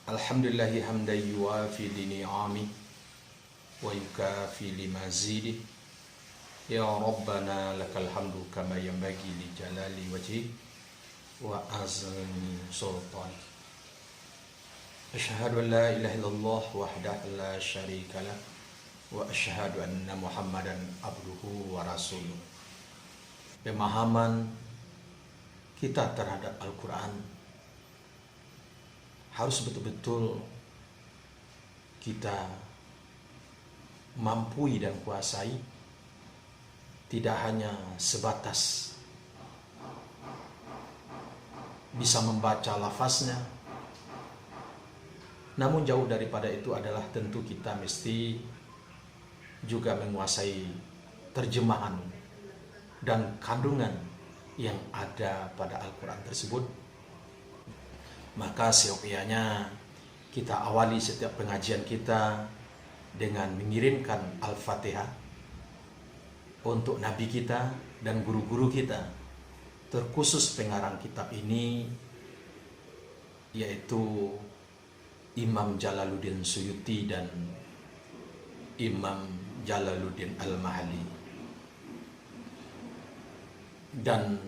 Alhamdulillahi hamdan yuwafi ni'ami wa yukafi limazidi. Ya Rabbana lakal hamdu kama yanbaghi li jalali wajhi wa azmi sultani. Asyhadu an la ilaha illallah wahdahu la syarika lah wa asyhadu anna Muhammadan abduhu wa rasuluh. Pemahaman kita terhadap Al-Quran harus betul-betul kita mampu dan kuasai, tidak hanya sebatas bisa membaca lafaznya, namun jauh daripada itu adalah tentu kita mesti juga menguasai terjemahan dan kandungan yang ada pada Al-Quran tersebut. Maka seyogyanya kita awali setiap pengajian kita dengan mengirimkan Al-Fatihah untuk Nabi kita dan guru-guru kita, terkhusus pengarang kitab ini yaitu Imam Jalaluddin Suyuti dan Imam Jalaluddin Al-Mahalli. Dan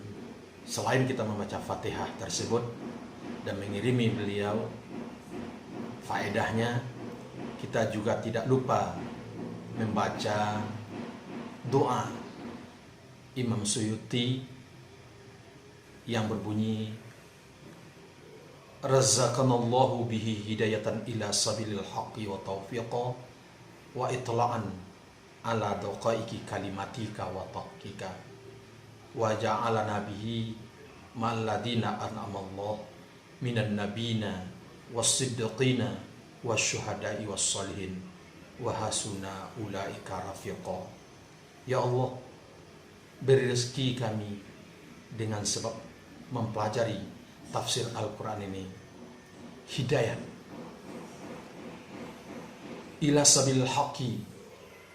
selain kita membaca Fatihah tersebut dan mengirimi beliau faedahnya, kita juga tidak lupa membaca doa Imam Suyuti yang berbunyi, Razaqanallahu bihi hidayatan ila sabilil haqqi wa taufiqa wa itla'an ala daqaiki kalimatika wa tahqiqa wa ja'alana bihi ma'alladina an'amallahu minan nabina was-siddiqina wasyuhada'i was-salihin wa hasuna ulaika rafiqa. Ya Allah, beri rezeki kami dengan sebab mempelajari tafsir Al-Quran ini hidayah ila sabil haqi,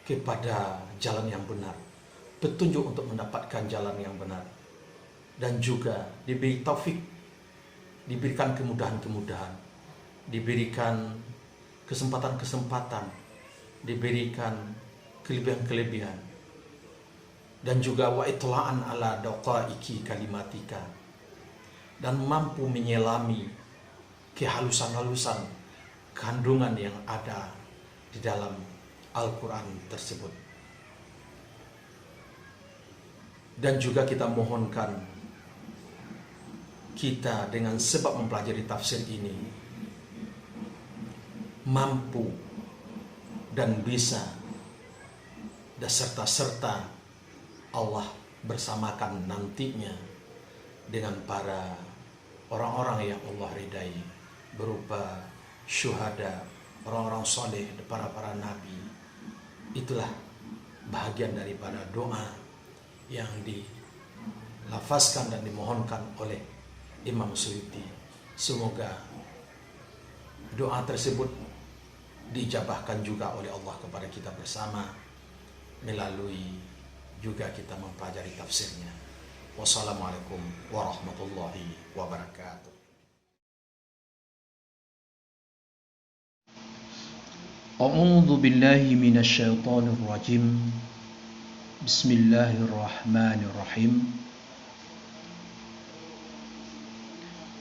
kepada jalan yang benar, petunjuk untuk mendapatkan jalan yang benar, dan juga diberi taufik, diberikan kemudahan-kemudahan, diberikan kesempatan-kesempatan, diberikan kelebihan-kelebihan, dan juga wa itla'an ala daqaiki kalimatika, dan mampu menyelami kehalusan-halusan kandungan yang ada di dalam Al-Quran tersebut. Dan juga kita mohonkan kita dengan sebab mempelajari tafsir ini mampu dan bisa dan serta-serta Allah bersamakan nantinya dengan para orang-orang yang Allah ridai, berupa syuhada, orang-orang soleh, para nabi. Itulah bahagian daripada doa yang dilafazkan dan dimohonkan oleh Imam Suyuti. Semoga doa tersebut dijabahkan juga oleh Allah kepada kita bersama melalui juga kita mempelajari tafsirnya. Wassalamualaikum warahmatullahi wabarakatuh. A'udzu billahi minasyaitonir rajim. Bismillahirrahmanirrahim.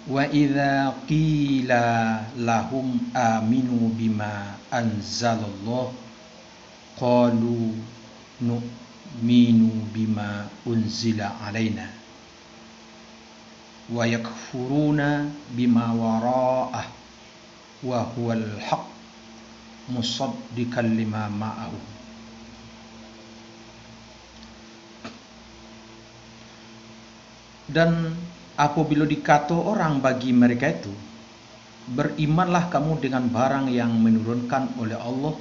Wa idza qila lahum aminu bima anzalallah qalu nu'minu bima unzila alaina wa yakfuruna bima wara'ah wa huwal haqq musaddiqan lima ma'ahu. Dan apabila dikata orang bagi mereka itu, berimanlah kamu dengan barang yang menurunkan oleh Allah,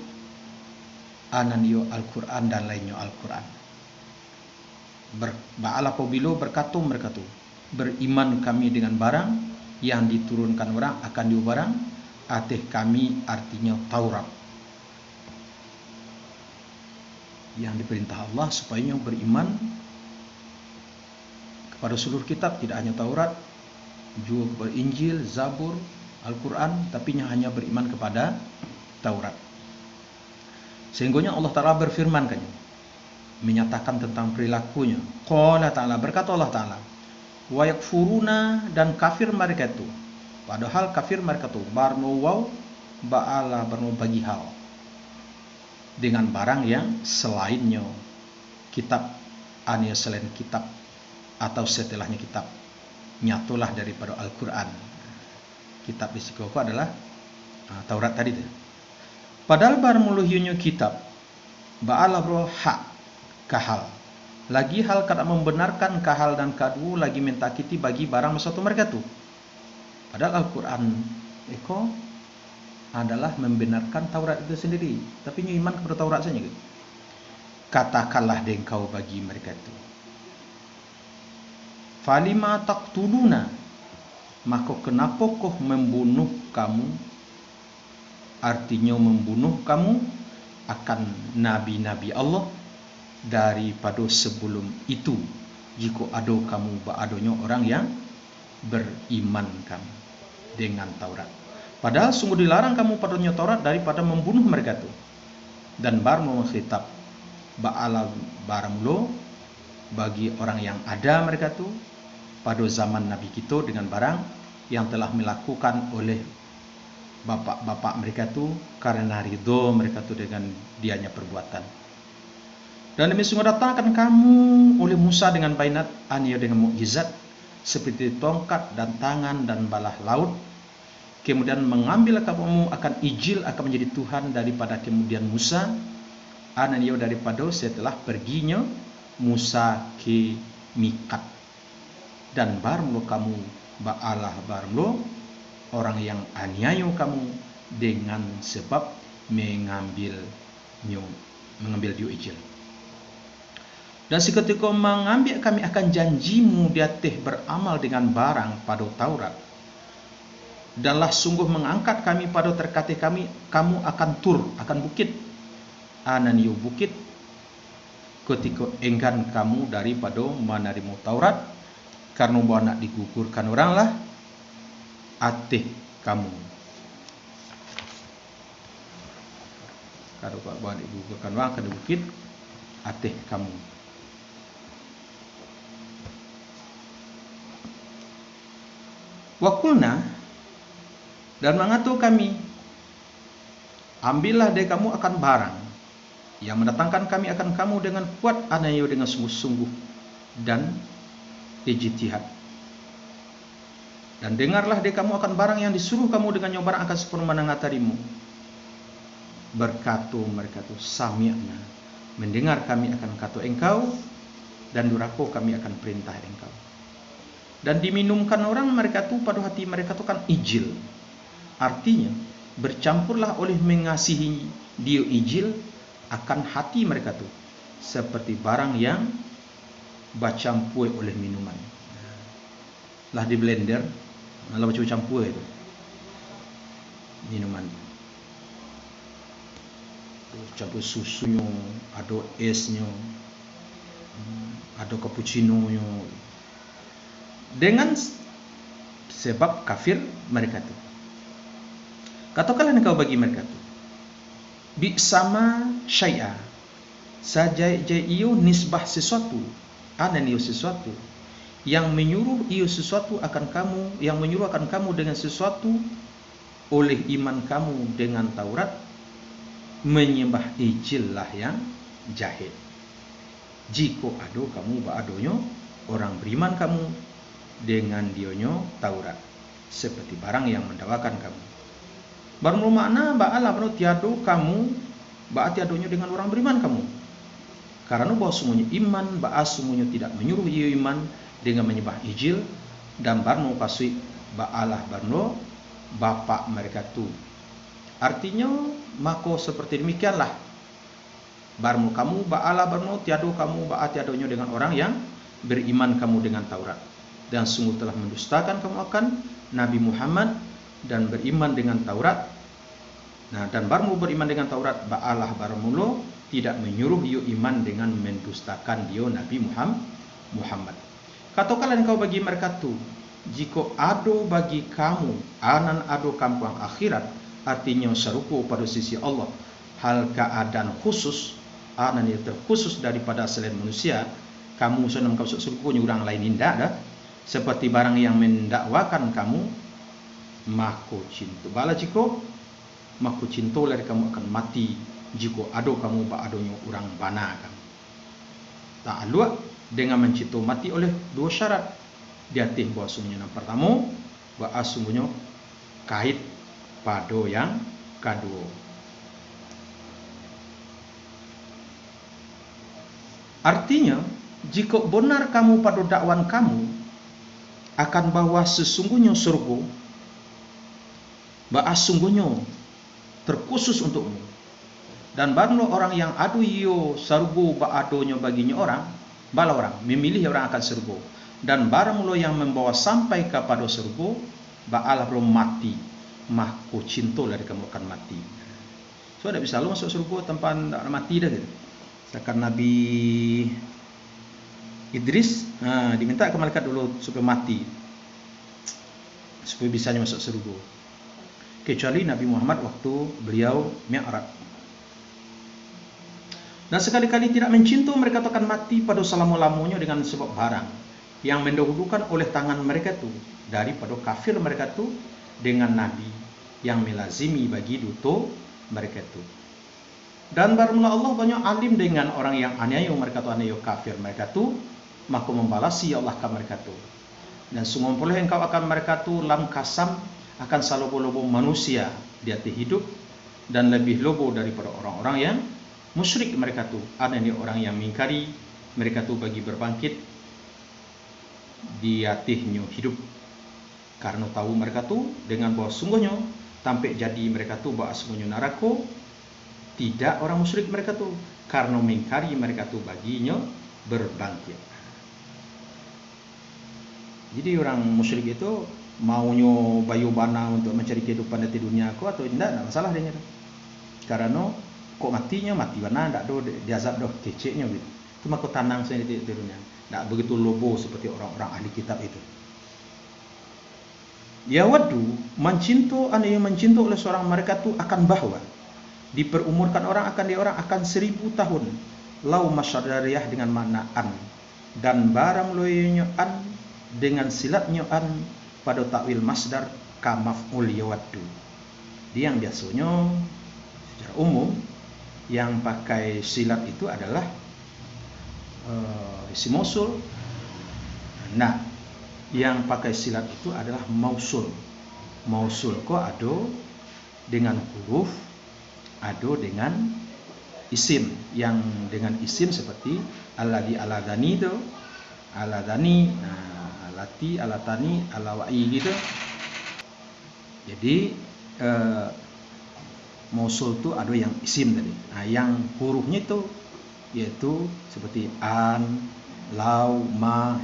ananio Al-Quran dan lainnya Al-Quran. Apabila berkata mereka itu, beriman kami dengan barang yang diturunkan orang akan dibarang atih kami, artinya Taurat, yang diperintah Allah supaya beriman kepada seluruh kitab, tidak hanya Taurat, juga berinjil, Zabur, Al-Quran, tapi hanya beriman kepada Taurat. Sehingga Allah Ta'ala berfirman kan, menyatakan tentang perilakunya. Qala Ta'ala, berkata Allah Ta'ala, wa yakfuruna, dan kafir mereka itu. Padahal kafir mereka itu barno waw ba'ala barno bagi hal dengan barang yang selainnya kitab, ania selain kitab atau setelahnya kitab, nyatulah daripada Al-Quran. Kitab di sini adalah Taurat tadi tu. Padahal barmuluhyunyo kitab ba'ala bro hak kahal. Lagi hal kata membenarkan kahal dan kadu lagi mentakiti bagi barang satu mereka tu. Padahal Al-Quran eko adalah membenarkan Taurat itu sendiri, tapi nyu iman kepada Taurat saja. Katakanlah engkau bagi mereka itu, falima taqtuluna, maka kenapa kau membunuh kamu? Artinya membunuh kamu akan nabi-nabi Allah daripada sebelum itu, jika ada kamu ba'adonya orang yang beriman kamu dengan Taurat. Padahal sungguh dilarang kamu padanya Taurat daripada membunuh mereka itu. Dan bar mengkhitab ba'ala baramulo bagi orang yang ada mereka itu pada zaman Nabi kita dengan barang yang telah melakukan oleh bapak-bapak mereka itu karena ridho mereka itu dengan dianya perbuatan. Dan demi sungguh datangkan kamu oleh Musa dengan bainat ania dengan mukjizat seperti tongkat dan tangan dan balah laut. Kemudian mengambil kamu akan Ijil akan menjadi Tuhan daripada kemudian Musa ananiyo daripada setelah perginya Musa ke Mikat. Dan barmlo kamu ba'alah barmlo orang yang aniaya kamu dengan sebab mengambil dia Ijil. Dan seketika mengambil kami akan janjimu dia teh beramal dengan barang pada Taurat. Danlah sungguh mengangkat kami pada terkate kami, kamu akan tur, akan bukit. Ananiyo bukit. Ketika enggan kamu daripada menerima Taurat, karena bahwa nak digugurkan orang lah, ateh kamu. Kalau bahwa digugurkan orang akan bukit, ateh kamu. Wakulna, dan mengatakan kami, ambillah dari kamu akan barang yang mendatangkan kami akan kamu dengan kuat anayo dengan sungguh-sungguh dan ijtihad. Dan dengarlah dari kamu akan barang yang disuruh kamu dengan nyobarang akan sempurna menangatarimu. Berkata mereka itu sami'na, mendengar kami akan kata engkau, dan durako kami akan perintah engkau. Dan diminumkan orang mereka tu pada hati mereka tu kan ijil. Artinya bercampurlah oleh mengasihi dia ijil akan hati mereka tu seperti barang yang bercampur oleh minuman. Lah di blender, lah campur itu minuman. Campur susunya, ada esnya, ada cappuccino-nya. Dengan sebab kafir mereka tu. Katakanlah engkau bagi mereka tu, bi sama syai'a, saja iyo nisbah sesuatu, ananiyo sesuatu yang menyuruh iyo sesuatu akan kamu, yang menyuruh akan kamu dengan sesuatu oleh iman kamu dengan Taurat, menyembah Ijil lah yang jahil. Jika ada kamu ba'adonyo orang beriman kamu dengan dionyo Taurat, seperti barang yang mendawakan kamu. Baru makna ba'ala baru tiado kamu ba'a tiadonya dengan orang beriman kamu. Karena bahwa semuanya iman, ba'a semuanya tidak menyuruh ia iman dengan menyembah Ijil, dan baru kasih ba'alah baru bapak mereka tu. Artinya maka seperti demikianlah. Baru kamu ba'ala baru tiado kamu ba'a tiadonya dengan orang yang beriman kamu dengan Taurat. Dan sungguh telah mendustakan kamu akan Nabi Muhammad dan beriman dengan Taurat. Nah, dan baru beriman dengan Taurat ba'alah baramulo tidak menyuruh you iman dengan mendustakan dia Nabi Muhammad. Katakanlah engkau bagi mereka tu, jika ado bagi kamu anan ado kampung akhirat, artinya seruku pada sisi Allah, hal keadaan khusus anan yang terkhusus daripada selain manusia, kamu senang kau serukunya orang lain indah dah, seperti barang yang mendakwakan kamu, mako cinta bala jika mako cinta lari kamu akan mati jika ado kamu ba adonyo orang bana kamu. Tak aluak dengan mencinta mati oleh dua syarat. Dia tih bahwa sungguhnya yang pertama, bahwa sungguhnya kait pada yang kedua. Artinya, jika benar kamu pada dakwan kamu akan bahwa sesungguhnya surga, bahwa sungguhnya terkhusus untukmu, dan barulah orang yang adu iyo surga ba adonya baginya orang, bala orang memilih orang akan surga, dan barang lo yang membawa sampai kepada surga, ba'alah belum mati, mahku cinta dari kamu akan mati. So tidak bisa lo masuk surga tanpa mati dah gitu. Sedangkan Nabi Idris diminta ke malaikat dulu supaya mati, supaya bisanya masuk surga. Kecuali Nabi Muhammad waktu beliau Mi'raj. Dan sekali-kali tidak mencinta mereka akan mati pada selama-lamanya dengan sebab barang yang mendahulukan oleh tangan mereka tu daripada kafir mereka tu dengan nabi yang melazimi bagi duto mereka tu. Dan barulah Allah banyak alim dengan orang yang aniaya mereka tu, aniaya kafir mereka tu, maka membalasi Allah ke mereka tu. Dan sungguh pula engkau akan mereka tu lam kasam akan salobo-lobo manusia di hati hidup, dan lebih lobo daripada orang-orang yang musyrik mereka tu, aniaya orang yang mengingkari mereka tu bagi berbangkit di hatinya hidup, karena tahu mereka tu dengan bahwa sungguhnya tampik jadi mereka tu bahwa sungguhnya neraka tidak orang musyrik mereka tu, karena mengingkari mereka tu baginya berbangkit. Jadi orang musyrik itu maunya bayu bana untuk mencari kehidupan di dunia aku atau tidak masalah dia, karena kok matinya mati bana tidak do diazab doh keceknya gitu, itu maka tanang saya di dunia. Tak begitu lobo seperti orang-orang ahli kitab itu. Ya wadu mencinta anu yang mencinta oleh seorang mereka tu akan bahwa diperumurkan orang akan dia orang akan 1000 tahun. Lau masyadariyah dengan makna an, dan barang loyonya an dengan silatnya an pada takwil masdar kamaf'ul yawaddu. Dia yang biasanya secara umum yang pakai silat itu adalah isim mausul. Nah, yang pakai silat itu adalah mausul. Mausul kok ada dengan huruf, ada dengan isim. Yang dengan isim seperti alladhi aladani itu, aladani, alati, alatani, alawai gitu. Jadi mausul itu ada yang isim tadi. Nah, yang hurufnya itu yaitu seperti an, lau, ma,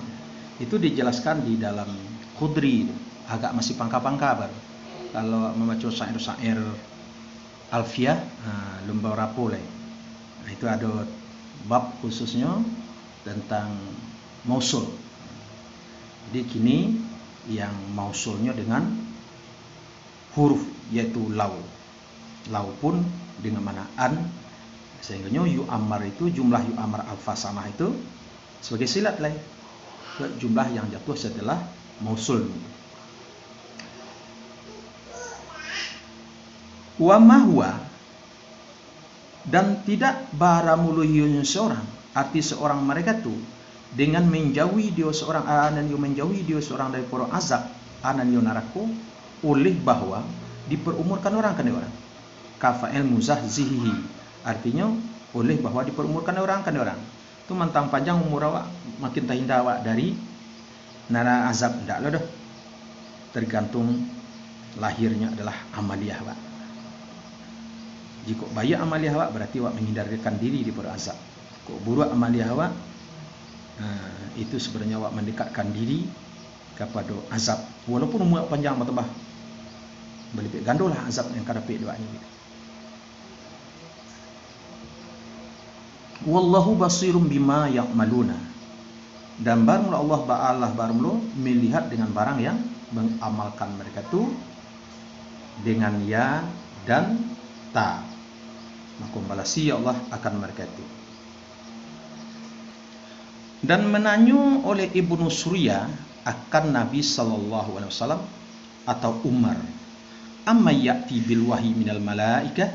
itu dijelaskan di dalam Khudri, agak masih pangka-pangka baru. Kalau membaca syair-syair Alfiyah, lembar rapoleh, nah, itu ada bab khususnya tentang mausul. Jadi kini yang mausulnya dengan huruf yaitu lau, lau pun dengan mana an, sehingga yu'ammar itu jumlah yu'ammar al-fasamah itu sebagai silat lah, jumlah yang jatuh setelah mausul. Wa mahwa, dan tidak baramuluhiyun seorang, arti seorang mereka tu dengan menjauhi dia seorang anan yang menjauhi dia seorang dari para azab anan yang neraka, oleh bahwa diperumurkan orang kan orang kafa'il muzahzihi, artinya oleh bahwa diperumurkan orang kan orang tu mantang panjang umur awak makin tahinda awak dari nara azab ndak lah dah, tergantung lahirnya adalah amaliyah awak. Jika baik amaliyah awak berarti awak menghindarkan diri daripada azab. Kok buruk amaliyah awak, itu sebenarnya awak mendekatkan diri kepada azab. Walaupun umur panjang bertambah, berlebih gandolah azab yang kadapik doanya gitu. Wallahu basirum bima ya'maluna. Dan baru Allah Ba'alah baru melihat dengan barang yang mengamalkan mereka tu dengan ya dan ta. Maka balasi Allah akan mereka itu. Dan menanyu oleh Ibnu Surya akan Nabi sallallahu alaihi wasallam atau Umar, amma ya'ti bil wahyi minal malaikah,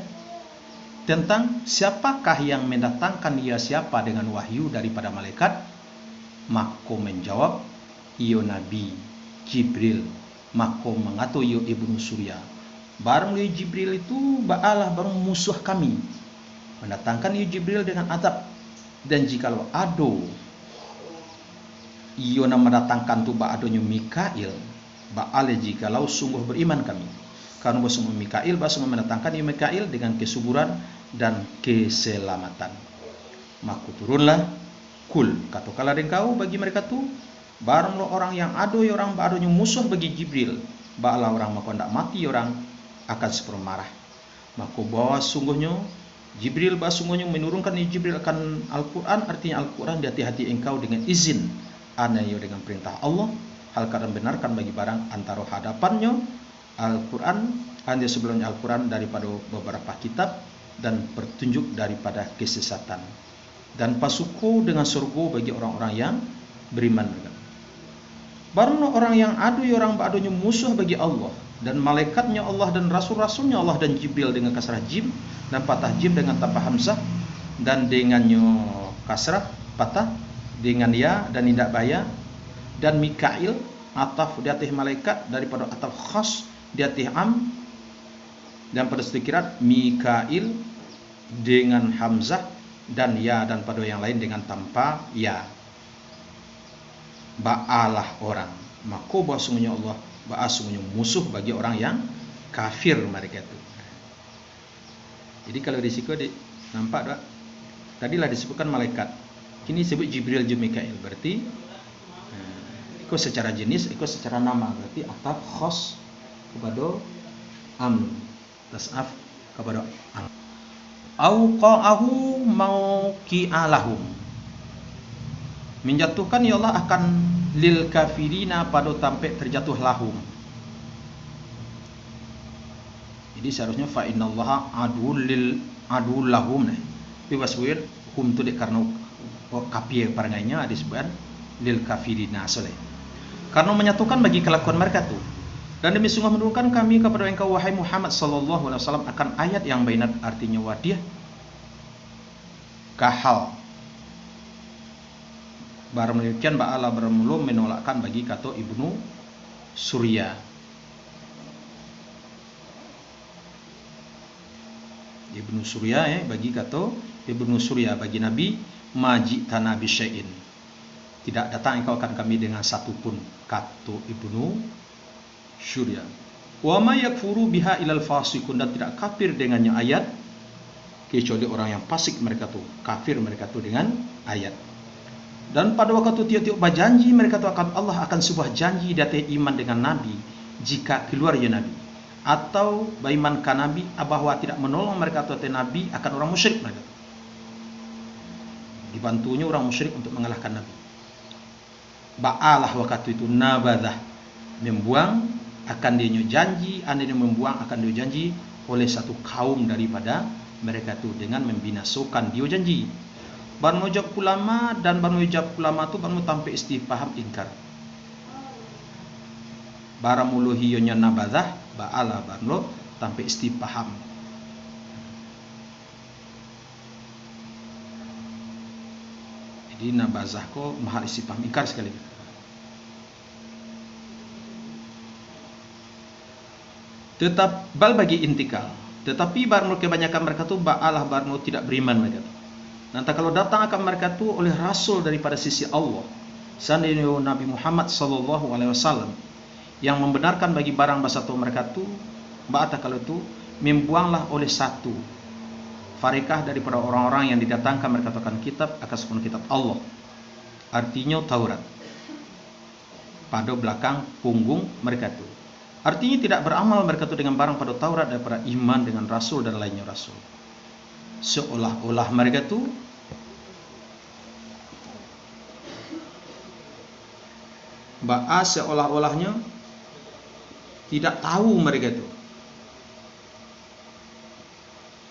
tentang siapakah yang mendatangkan ia siapa dengan wahyu daripada malaikat. Maka menjawab, iyo Nabi Jibril. Maka mengatakan iyo Ibnu Surya, barang iyo Jibril itu ba'alah barang musuh kami, mendatangkan iyo Jibril dengan azab. Dan jikalau ado iyo nama datangkan tu ba'adonyo Mikail, ba'ale jikalau sungguh beriman kami. Karena bersama Mikail, bersama mendatangkan iyo Mikail dengan kesuburan dan keselamatan. Maka turunlah kul, katakanlah engkau bagi mereka tu, baranglah orang yang ado orang ba'adonyo musuh bagi Jibril, ba'alah orang maka hendak mati orang akan sepermarah. Maka bahwa sungguhnya Jibril sungguhnya menurunkan Jibril akan Al-Quran, artinya Al-Quran di hati-hati engkau dengan izin anayo dengan perintah Allah. Hal kadang benarkan bagi barang antara hadapannya Al-Quran, anda sebelumnya Al-Quran daripada beberapa kitab dan petunjuk daripada kesesatan. Dan pasuku dengan surga bagi orang-orang yang beriman. Baru orang yang adu orang ba'adunya musuh bagi Allah dan malaikatnya Allah dan rasul-rasulnya Allah dan Jibril dengan kasrah jim dan patah jim dengan tambah hamzah, dan dengannya kasrah patah dengan ya dan tidak baya, dan Mikail ataf di atas malaikat daripada ataf khas di atas am, dan pada sekirat Mikail dengan hamzah dan ya, dan pada yang lain dengan tanpa ya. Ba'alah orang, maka bahasanya Allah bahasanya musuh bagi orang yang kafir mereka itu. Jadi kalau disiko nampak tak? Tadilah disebutkan malaikat, kini disebut Jibril dan Mikail, berarti ikut secara jenis, ikut secara nama, berarti ataf khas kepada am, tasaf kepada am. Auqa'ahu mauqi'alahum, menjatuhkan ya Allah akan lil kafirina pada tampe terjatuh lahum. Jadi seharusnya fa innallaha adul lahum. Bebas wir hum tu dek karena kafir parangainya disebut lil kafirina soleh. Karena menyatukan bagi kelakuan mereka tu. Dan demi sungguh menurunkan kami kepada engkau wahai Muhammad sallallahu alaihi wasallam akan ayat yang bainat, artinya wadiah kahal. Barang demikian ba'ala bermulum menolakkan bagi kata Ibnu Surya. Ibnu Surya bagi kata Ibnu Surya bagi Nabi, majitana bisyai'in, tidak datang engkau akan kami dengan satu pun, kata Ibnu Surya. Wa ma yakfuru biha ilal fasiqun, dan tidak kafir dengannya ayat kecuali orang yang fasik mereka tu, kafir mereka tu dengan ayat. Dan pada waktu itu tiap-tiap berjanji mereka tu akan Allah akan sebuah janji datang iman dengan Nabi jika keluar ya Nabi, atau beriman ke Nabi bahwa tidak menolong mereka tu Nabi akan orang musyrik mereka. Dibantunya orang musyrik untuk mengalahkan Nabi. Ba'alah waktu itu nabadah, membuang akan dia janji, anda membuang akan dia janji oleh satu kaum daripada mereka tu dengan membinasakan dia janji. Barang ujab ulama, dan barang ujab ulama tu barang tanpa istifham ingkar. Barang muluhiynya nabadah ba'ala barang tanpa istifham. Jadi nabazah ko mahal istifham ingkar sekali. Tetap bal bagi intikal, tetapi barang kebanyakan mereka tu ba'alah barang tidak beriman mereka tu. Nanti kalau datang akan mereka tu oleh rasul daripada sisi Allah, seandainya Nabi Muhammad sallallahu alaihi wasallam yang membenarkan bagi barang bahasa tu mereka tu, ba'ata kalau tu membuanglah oleh satu farikah daripada orang-orang yang didatangkan mereka akan kitab akan sepenuh kitab Allah, artinya Taurat, pada belakang punggung mereka tu. Artinya tidak beramal mereka tu dengan barang pada Taurat daripada iman dengan rasul dan lainnya rasul. Seolah-olah mereka tu Ba'a seolah-olahnya tidak tahu mereka itu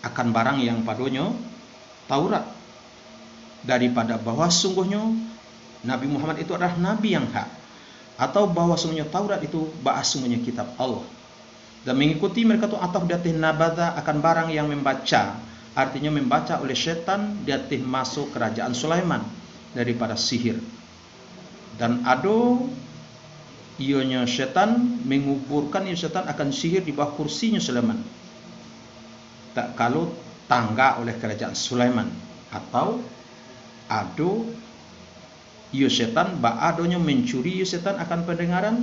akan barang yang padonyo Taurat, daripada bahwa sungguhnya Nabi Muhammad itu adalah nabi yang hak, atau bahwa sungguhnya Taurat itu ba'a sungguhnya kitab Allah. Dan mengikuti mereka itu atau datih nabada akan barang yang membaca, artinya membaca oleh setan datih masuk kerajaan Sulaiman daripada sihir. Dan ado ionya setan menguburkan setan akan sihir di bawah kursinya Sulaiman, tak kalau tangga oleh kerajaan Sulaiman. Atau ado iyo setan ba'adonya mencuri iyo setan akan pendengaran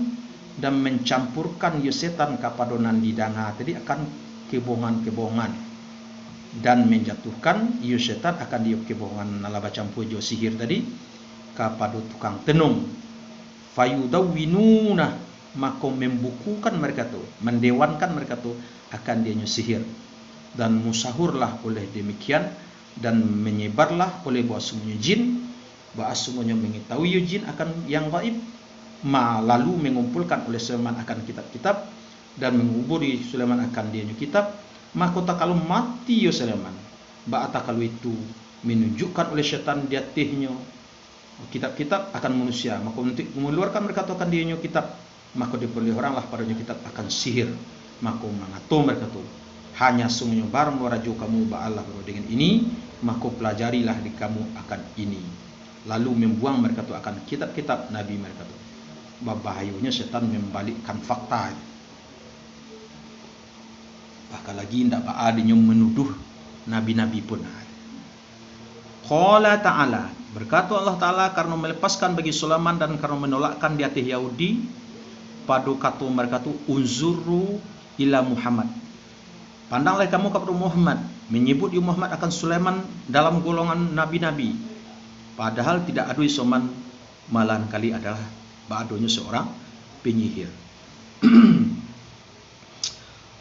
dan mencampurkan iyo setan kapadonan didanga, jadi akan kebohongan-kebohongan, dan menjatuhkan iyo setan akan diop kebohongan nalaba campur jo sihir tadi kapado tukang tenung. Fayudawwinuna, maka membukukan mereka tu, mendewankan mereka tu akan dia sihir. Dan musahurlah oleh demikian, dan menyebarlah oleh bahwa semuanya jin, bahwa semuanya mengetahui jin akan yang gaib, lalu mengumpulkan oleh Sulaiman akan kitab-kitab dan menguburi Sulaiman akan dia kitab. Maka tak kalau mati yo Sulaiman, bahwa kalau itu menunjukkan oleh setan dia tehnya kitab-kitab akan manusia, maka untuk mengeluarkan mereka tu akan dia kitab, maka dipilih oranglah padanya kitab akan sihir, maka mengatur mereka tu hanya sungguhnya barang meraju kamu ba'allah dengan ini, maka pelajarilah di kamu akan ini, lalu membuang mereka tu akan kitab-kitab nabi mereka tu. Bahayanya setan membalikkan fakta, bahkan lagi tidak ba'adinya menuduh nabi-nabi pun. Qala ta'ala, berkata Allah Ta'ala karena melepaskan bagi Sulaiman dan karena menolakkan di atas Yahudi, pada kata mereka tu unzuru ila Muhammad, pandanglah kamu kepada Muhammad, menyebut Muhammad akan Sulaiman dalam golongan nabi-nabi, padahal tidak ada Sulaiman, malahan kali adalah ba'adonya seorang penyihir.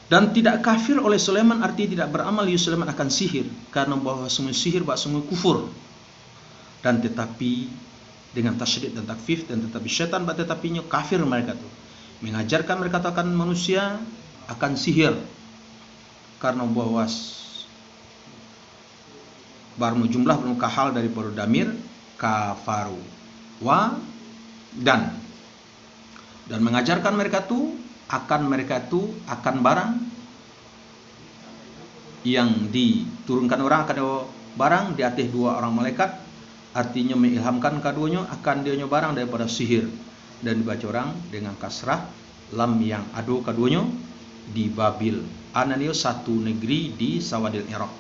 Dan tidak kafir oleh Sulaiman artinya tidak beramal Sulaiman akan sihir, karena bahwa semua sihir bahwa semua kufur. Dan tetapi dengan tasydid dan takfif, dan tetapi syaitan tetapinya kafir mereka tu, mengajarkan mereka akan manusia akan sihir, karena bahwa baru jumlah penuh kahal daripada damir kafaru wa dan mengajarkan mereka tu akan barang yang diturunkan orang akan barang di atas dua orang malaikat, artinya mengilhamkan keduanya akan dia barang daripada sihir, dan dibaca orang dengan kasrah lam yang ado keduanya di Babil, ananio satu negeri di Sawadil Iraq.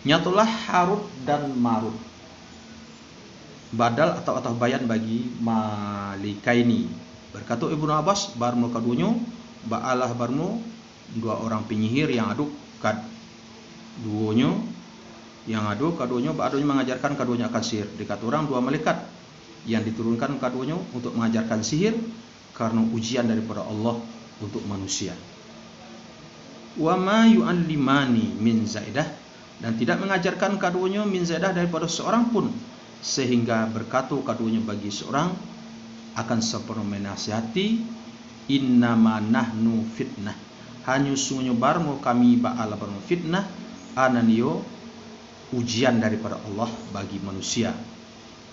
Nyatulah Harut dan Marut, badal atau bayan bagi Malikaini. Berkata Ibnu Abbas, barmu kadunya ba'alah barmu dua orang penyihir yang adu kad duonya yang adu kadunya ba'adunya mengajarkan kadunya akan sihir. Dikata orang dua malaikat yang diturunkan kadunya untuk mengajarkan sihir karena ujian daripada Allah untuk manusia. Wa ma yu'allimani min zaidah, dan tidak mengajarkan kadunya min zaidah daripada seorang pun, sehingga berkata kadunya bagi seorang akan sepenuh menasihati, innama nahnu fitnah, hanya sungguhnya barmu kami ba'ala barmu fitnah, ananio ujian daripada Allah bagi manusia.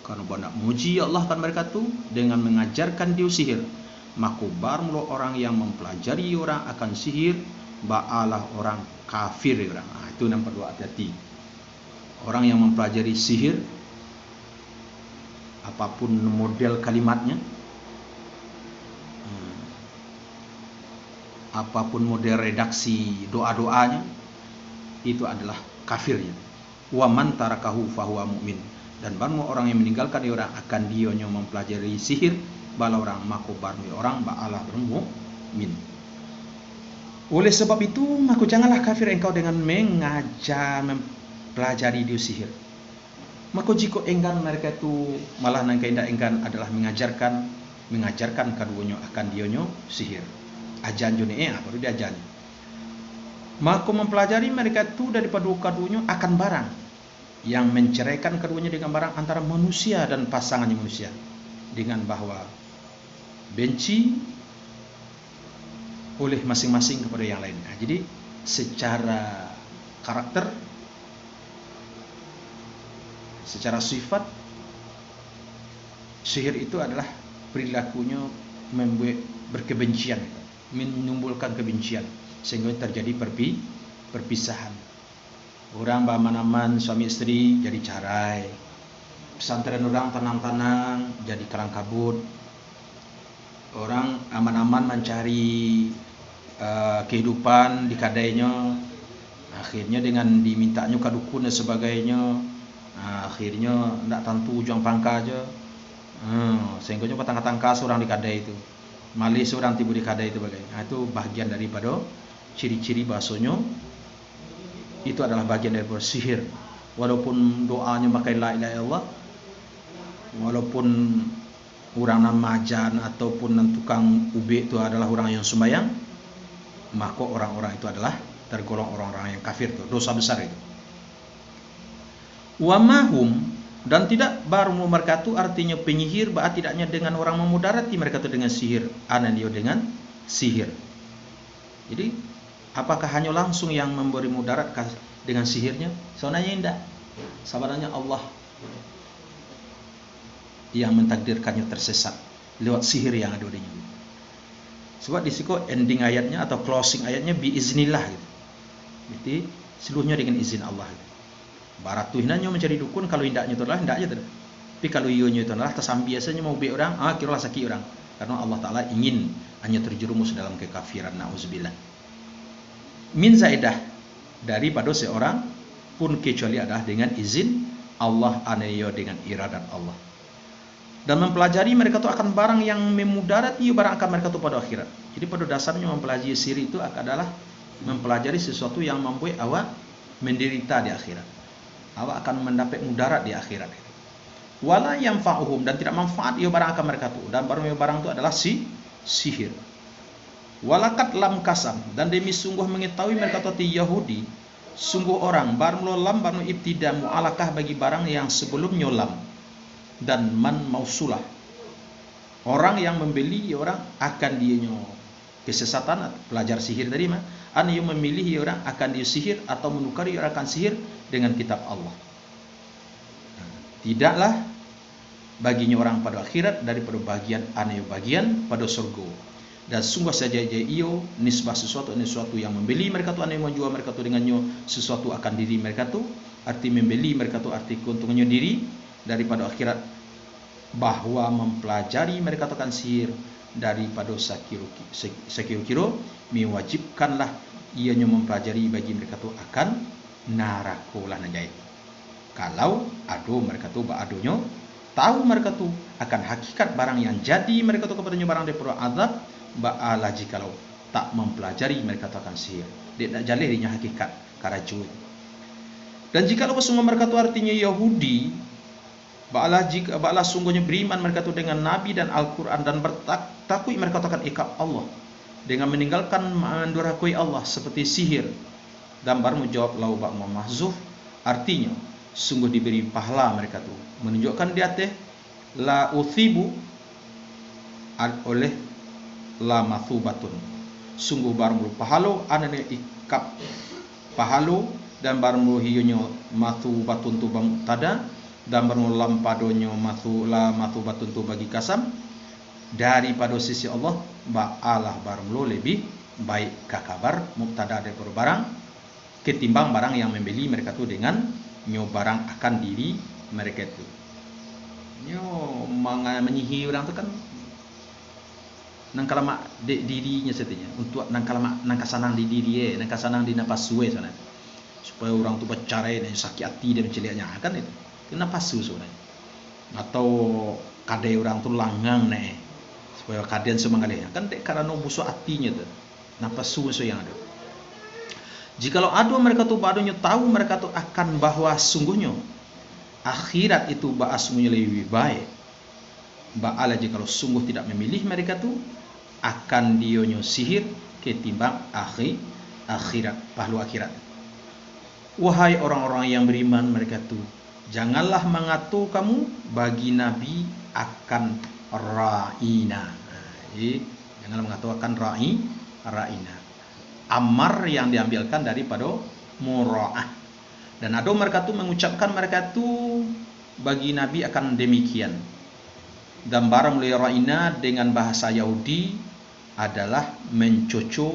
Karena banyak muji Allah kan mereka tu dengan mengajarkan dia sihir, maka barmu orang yang mempelajari orang akan sihir ba'alah orang kafir orang. Itu nampak dua hati-hati. Orang yang mempelajari sihir, apapun model kalimatnya, apapun model redaksi doa-doanya, itu adalah kafirnya. Wa man tarakahu fahuwa mu'min, dan barang orang yang meninggalkan orang akan dionya mempelajari sihir bala orang maka barang orang ba'alah bermu'min. Oleh sebab itu maka janganlah kafir engkau dengan mempelajari dia sihir. Maka jika enggan mereka itu malah nangka enggan adalah mengajarkan kaduanya akan dionyo sihir. Ajan jone baru diajan. Maka mempelajari mereka itu daripada kaduanya akan barang yang menceraikan keduanya dengan barang antara manusia dan pasangannya manusia, dengan bahwa benci oleh masing-masing kepada yang lain. Nah, jadi secara karakter, secara sifat, sihir itu adalah perilakunya membuat berkebencian, menimbulkan kebencian, sehingga terjadi perpisahan. Orang beraman-aman suami istri jadi cerai, pesantren orang tenang-tenang jadi kalang kabut, orang aman-aman mencari kehidupan di kadainya, akhirnya dengan dimintanya ke dukun dan sebagainya, akhirnya tidak tentu ujung pangka aja, sehingga petangka-tangka seorang di kadai itu, malih seorang tiba di kadai itu bagaimana. Nah, itu bagian daripada ciri-ciri bahasanya, itu adalah bagian daripada sihir. Walaupun doanya pakai la ilaha illallah, walaupun orang namajan ataupun tukang ube itu adalah orang yang sembahyang, maka orang-orang itu adalah tergolong orang-orang yang kafir, itu dosa besar itu. Wa mahum, dan tidak baru mereka itu artinya penyihir, bahwa tidaknya dengan orang memudarati mereka itu dengan sihir, ananio dengan sihir. Jadi apakah hanya langsung yang memberi mudarat dengan sihirnya? Sebenarnya tidak. Sebenarnya Allah yang mentakdirkannya tersesat lewat sihir yang ada dirinya. Sebab di situ ending ayatnya atau closing ayatnya biiznillah gitu. Jadi seluruhnya dengan izin Allah gitu. Barat tuh hinanya mencari dukun, kalau indaknya itu adalah indaknya tidak. Tapi kalau ionya itu adalah tasam biasanya mau be orang, kiralah sakit orang. Karena Allah Ta'ala ingin hanya terjerumus dalam kekafiran, na'udzubillah. Min zaidah, daripada seorang pun kecuali adalah dengan izin Allah, anayo dengan iradat Allah. Dan mempelajari mereka itu akan barang yang memudarat, ia barang akan mereka itu pada akhirat. Jadi pada dasarnya mempelajari sihir itu adalah mempelajari sesuatu yang membuat awak menderita di akhirat. Awak akan mendapat mudarat di akhirat. Wala yang fa'uhum, dan tidak manfaat ia barang akan mereka itu. Dan barang itu adalah sihir. Walakat lam kasam, dan demi sungguh mengetahui mereka itu Yahudi, sungguh orang barang lam barang ibtidamu alakah bagi barang yang sebelumnya lam. Dan man mausulah, orang yang membeli orang akan dia kesesatan, pelajar sihir tadi mah, yang memilih orang akan dia sihir atau menukari orang akan sihir dengan kitab Allah. Tidaklah baginya orang pada akhirat daripada bagian anayo bagian pada surga. Dan sungguh saja iyo nisbah sesuatu yang membeli mereka tu, anayo menjual mereka tu dengannya sesuatu akan diri mereka tu, arti membeli mereka tu arti keuntungannya diri daripada akhirat, bahwa mempelajari mereka tu akan sihir daripada sekiro-kiro mewajibkanlah ianya mempelajari bagi mereka tu akan narakolah najai. Kalau ado mereka tu baadonya tahu mereka tu akan hakikat barang yang jadi mereka tu kepadanya barang daripada azab, ba'ala jikalau tak mempelajari mereka tu akan sihir, dia tak jalih dirinya hakikat karajuit. Dan jikalau sungguh mereka tu artinya Yahudi, Ba'ala sungguhnya beriman mereka tu dengan Nabi dan Al-Quran, dan bertakui mereka tu akan ikab Allah dengan meninggalkan mendurakui Allah seperti sihir. Dan baru menjawab lau ba'ma mahzuf, artinya sungguh diberi pahala mereka tu, menunjukkan di atas la uthibu oleh la mathubatun, sungguh baru pahalo anane ikab pahalo, dan baru hiyunya mathubatun tu tada, dan berulang padonyo mathubatun tu bagi kasam daripada sisi Allah, ba'alah barmlo lebih baik kakabar mubtada daripada barang ketimbang barang yang membeli mereka tu dengan nyo barang akan diri mereka tu. Nyo menyihir orang tu kan nang kalama dirinya setinya untuk nang kalama nang kasanang di diri nang kasanang di napas suwe sana, supaya orang tu bercerai dan sakit hati dan menceliaknya kan itu. Kenapa sebenarnya? Atau kadai orang tu langgang supaya kadian semangalnya kan karena busuk hatinya tu. Napa yang ada. Jikalau ada mereka tu barunya tahu mereka tu akan bahwa sungguhnya akhirat itu sungguhnya lebih baik. Ba'ala jikalau sungguh tidak memilih mereka tu akan dionyo sihir ketimbang akhirat, pahala akhirat. Wahai orang-orang yang beriman mereka tu, janganlah mengatur kamu bagi Nabi akan ra'ina. Jadi jangan mengatakan ra'ina. Amar yang diambilkan daripada mura'ah. Dan ada mereka tu mengucapkan mereka tu bagi Nabi akan demikian. Dan barang mulai ra'ina dengan bahasa Yahudi adalah mencucu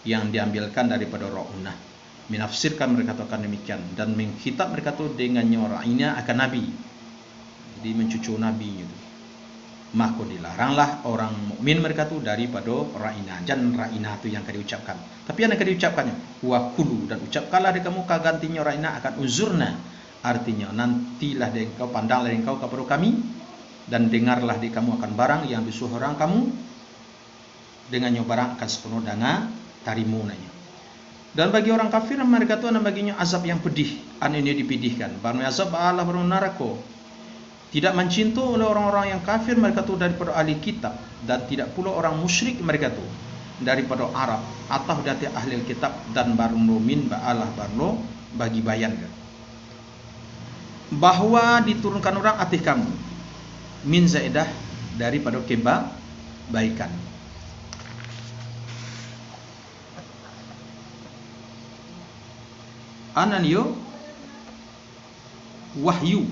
yang diambilkan daripada ra'unah. Menafsirkan mereka tu akan demikian dan mengkitab mereka tu dengannya ra'ina akan Nabi. Jadi mencucu Nabi itu. Maka dilaranglah orang mukmin mereka tu daripada ra'ina. Jangan ra'ina tu yang akan diucapkan. Tapi yang akan diucapkannya wa kulu, dan ucapkanlah di kamu kagantinya ra'ina akan uzurna. Artinya nantilah di engkau, pandanglah di engkau kepada kami, dan dengarlah di kamu akan barang yang disuruh orang kamu, dengannya barang akan sepenuh dengan tarimunanya. Dan bagi orang kafir mereka tu baginya azab yang pedih, ini dipedihkan. Barang azab Allah baru neraka. Tidak mencinta oleh orang-orang yang kafir mereka tu daripada ahli kitab, dan tidak pula orang musyrik mereka tu daripada Arab atau dari ahli kitab, dan barno min ba'alah barno bagi bayan bahwa diturunkan orang atas kamu min zaidah daripada kebaikan. Ananyo wahyu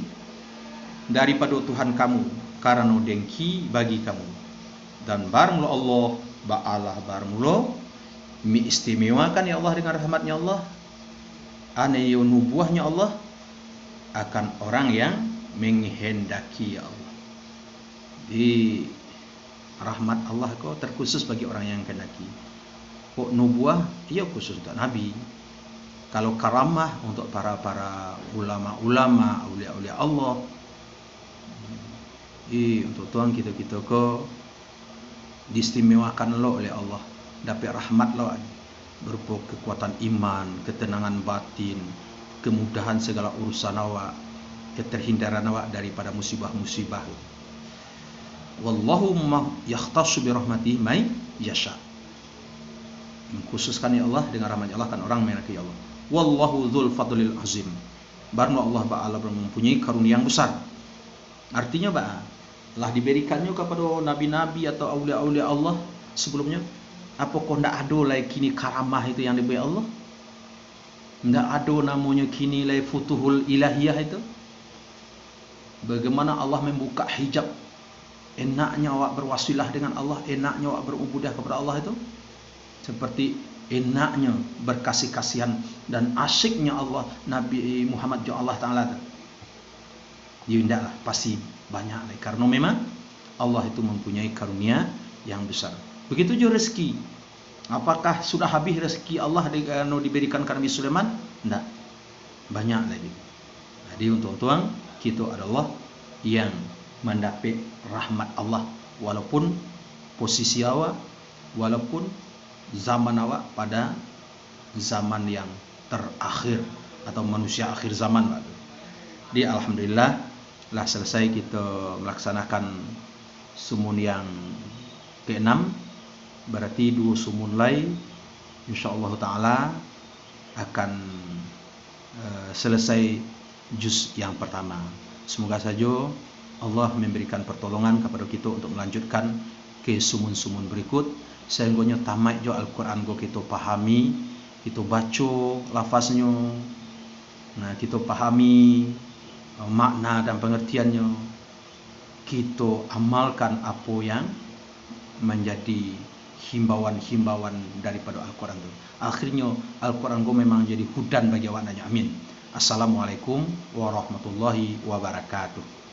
daripada Tuhan kamu karena dengki bagi kamu, dan barmula Allah ba'alah barmula mi istimewakan ya Allah dengan rahmatnya Allah, anayo nubuahnya Allah akan orang yang menghendaki ya Allah. Di rahmat Allah kau terkhusus bagi orang yang menghendaki. Kok nubuah ia khusus untuk Nabi. Kalau karamah untuk para ulama-ulama, aulia-aulia Allah. Untuk Tuhan kita ko diistimewakan lo oleh Allah, dapat rahmat lo berupa kekuatan iman, ketenangan batin, kemudahan segala urusan awak, keterhindaran awak daripada musibah-musibah. Wallahu yakhtassu bi rahmatihi may yasha. Mengkhususkan ya Allah dengan rahmat Allah kan orang menghendaki Allah. Wallahu dzul fadlil azim. Barno Allah ba'ala mempunyai karunia yang besar. Artinya lah diberikannya kepada nabi-nabi atau aulia-aulia Allah sebelumnya. Apakah tidak ada lagi kini karamah itu yang diberi Allah? Tidak ada namanya kini lagi futuhul ilahiyah itu? Bagaimana Allah membuka hijab? Enaknya awak berwasilah dengan Allah, enaknya awak berubudah kepada Allah itu? Seperti enaknya berkasih kasihan dan asyiknya Allah Nabi Muhammad jo Allah Ta'ala. Ya tidaklah, pasti banyak lagi. Karena memang Allah itu mempunyai karunia yang besar. Begitu juga rezeki. Apakah sudah habis rezeki Allah diberikan ke Nabi Sulaiman? Tidak. Banyak lagi. Jadi untuk tuan kita adalah yang mendapat rahmat Allah, walaupun posisi awak, walaupun zaman awak pada zaman yang terakhir atau manusia akhir zaman. Jadi alhamdulillah lah selesai kita melaksanakan sumun yang ke-6, berarti 2 sumun lain insyaallah taala akan selesai juz yang pertama. Semoga saja Allah memberikan pertolongan kepada kita untuk melanjutkan ke sumun-sumun berikut, sehingga tamat jo Al-Quran go kita pahami, kita baca lafaznya, nah kita pahami makna dan pengertiannya, kita amalkan apa yang menjadi himbauan-himbauan daripada Al-Quran itu. Akhirnya Al-Quran itu memang jadi hudan bagi awak nanya. Amin. Assalamualaikum warahmatullahi wabarakatuh.